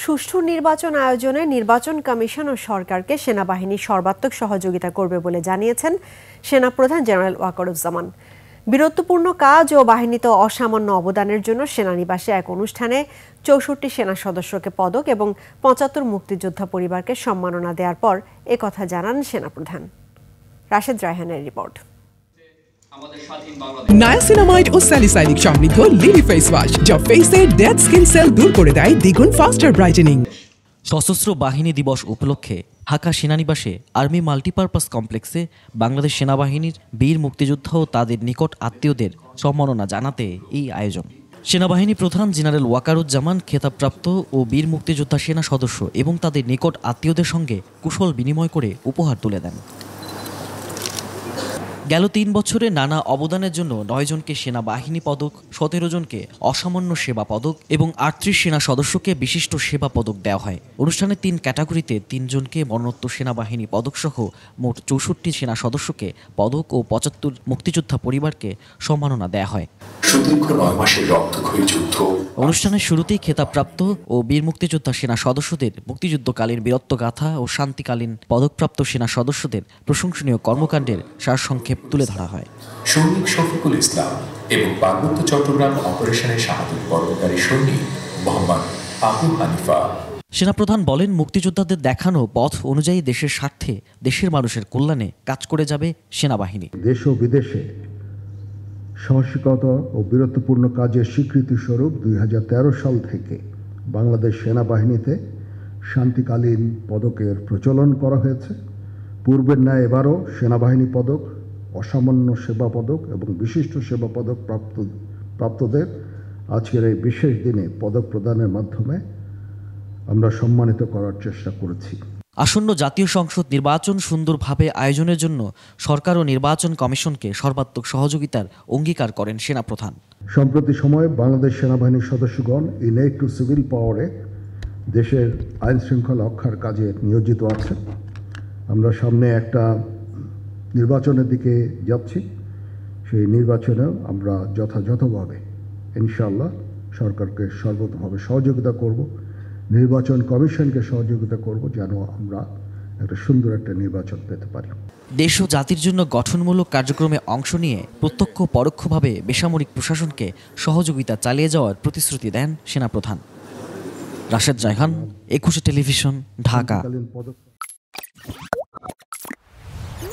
সুষ্ঠু নির্বাচন আয়োজনে নির্বাচন কমিশন ও সরকারকে সেনাবাহিনী সর্বাত্মক সহযোগিতা করবে বলে জানিয়েছেন সেনাপ্রধান জেনারেল ওয়াকারুজ্জামান। বীরত্বপূর্ণ কাজ ও বাহিনীতে অসামান্য অবদানের জন্য সেনানিবাসে এক অনুষ্ঠানে ৬৪ সেনা সদস্যকে পদক এবং ৭৫ মুক্তিযোদ্ধা পরিবারকে সম্মাননা দেওয়ার পর একথা জানান সেনাপ্রধান। রাশেদ রায়হানের রিপোর্ট। নায়াসিনামাইড ও স্যালিসাইলিক সমৃদ্ধ লিলি ফেস ওয়াশ যা ফেসের ডেড স্কিন সেল দূর করে দেয় দ্বিগুণ ফাস্টার ব্রাইটেনিং। সশস্ত্র বাহিনী দিবস উপলক্ষে ঢাকা সেনানিবাসে আর্মি মাল্টিপারপাস কমপ্লেক্সে বাংলাদেশ সেনাবাহিনীর বীর মুক্তিযোদ্ধা ও তাদের নিকট আত্মীয়দের সম্মাননা জানাতে এই আয়োজন। সেনাবাহিনী প্রধান জেনারেল ওয়াকারুজ্জামান খেতাবপ্রাপ্ত ও বীর মুক্তিযোদ্ধা সেনা সদস্য এবং তাদের নিকট আত্মীয়দের সঙ্গে কুশল বিনিময় করে উপহার তুলে দেন। গেল ৩ বছরে নানা অবদানের জন্য ৯ জনকে সেনাবাহিনী পদক, ১৭ জনকে অসামান্য সেবা পদক এবং ৩৮ সেনা সদস্যকে বিশিষ্ট সেবা পদক দেওয়া হয়। অনুষ্ঠানে ৩ ক্যাটাগরিতে ৩ জনকে মরণোত্তর সেনাবাহিনী পদক সহ মোট ৬৪ সেনা সদস্যকে পদক ও ৭৫ মুক্তিযোদ্ধা পরিবারকে সম্মাননা দেওয়া হয়। সুদীর্ঘ ৯ মাসের রক্তক্ষয়ী যুদ্ধ। অনুষ্ঠানের শুরুতেই খেতাবপ্রাপ্ত ও বীর মুক্তিযোদ্ধা সেনা সদস্যদের মুক্তিযুদ্ধকালীন বীরত্বগাথা ও শান্তিকালীন পদকপ্রাপ্ত সেনা সদস্যদের প্রশংসনীয় কর্মকাণ্ডের সারসংক্ষেপ তুলে ধরা হয়। সৈনিক শফিকুল ইসলাম এবং পার্বত্য চট্টগ্রাম অপারেশনের শাহাদত বরণকারী সৈনিক মোহাম্মদ আবু হানিফা। সেনাপ্রধান বলেন, মুক্তিযোদ্ধাদের দেখানো পথ অনুযায়ী দেশের স্বার্থে, দেশের মানুষের কল্যাণে কাজ করে যাবে সেনাবাহিনী। দেশ ও বিদেশে সাহসিকতা ও বীরত্বপূর্ণ কাজের স্বীকৃতি স্বরূপ ২০১৩ সাল থেকে বাংলাদেশ সেনাবাহিনীতে শান্তিকালীন পদকের প্রচলন করা হয়েছে। পূর্বের ন্যায় এবারও সেনাবাহিনী পদক, অসামান্য সেবা পদক এবং বিশিষ্ট সেবা পদক প্রাপ্তদের আজকের এই বিশেষ দিনে পদক প্রদানের মাধ্যমে আমরা সম্মানিত করার চেষ্টা করেছি। আসন্ন জাতীয় সংসদ নির্বাচন সুন্দরভাবে আয়োজনের জন্য সরকার ও নির্বাচন কমিশনকে সর্বাত্মক সহযোগিতার অঙ্গীকার করেন সেনাপ্রধান। সম্প্রতি সময়ে বাংলাদেশ সেনাবাহিনীর সদস্যগণ ইনেট টু সিভিল পাওয়ারে দেশের আইন শৃঙ্খলা রক্ষার কাজে নিয়োজিত আছে। আমরা সামনে একটা নির্বাচনের দিকে যাচ্ছি। সেই নির্বাচনেও আমরা যথাযথভাবে ইনশাআল্লাহ সরকারকে সর্বতভাবে সহযোগিতা করব, নির্বাচন কমিশনকে সহযোগিতা করব, যেন আমরা একটা সুন্দর একটা নির্বাচন পেতে পারি। দেশ ও জাতির জন্য গঠনমূলক কার্যক্রমে অংশ নিয়ে প্রত্যক্ষ পরোক্ষভাবে বেসামরিক প্রশাসনকে সহযোগিতা চালিয়ে যাওয়ার প্রতিশ্রুতি দেন সেনাপ্রধান। রাশেদ রায়হান, ২১ টেলিভিশন, ঢাকা।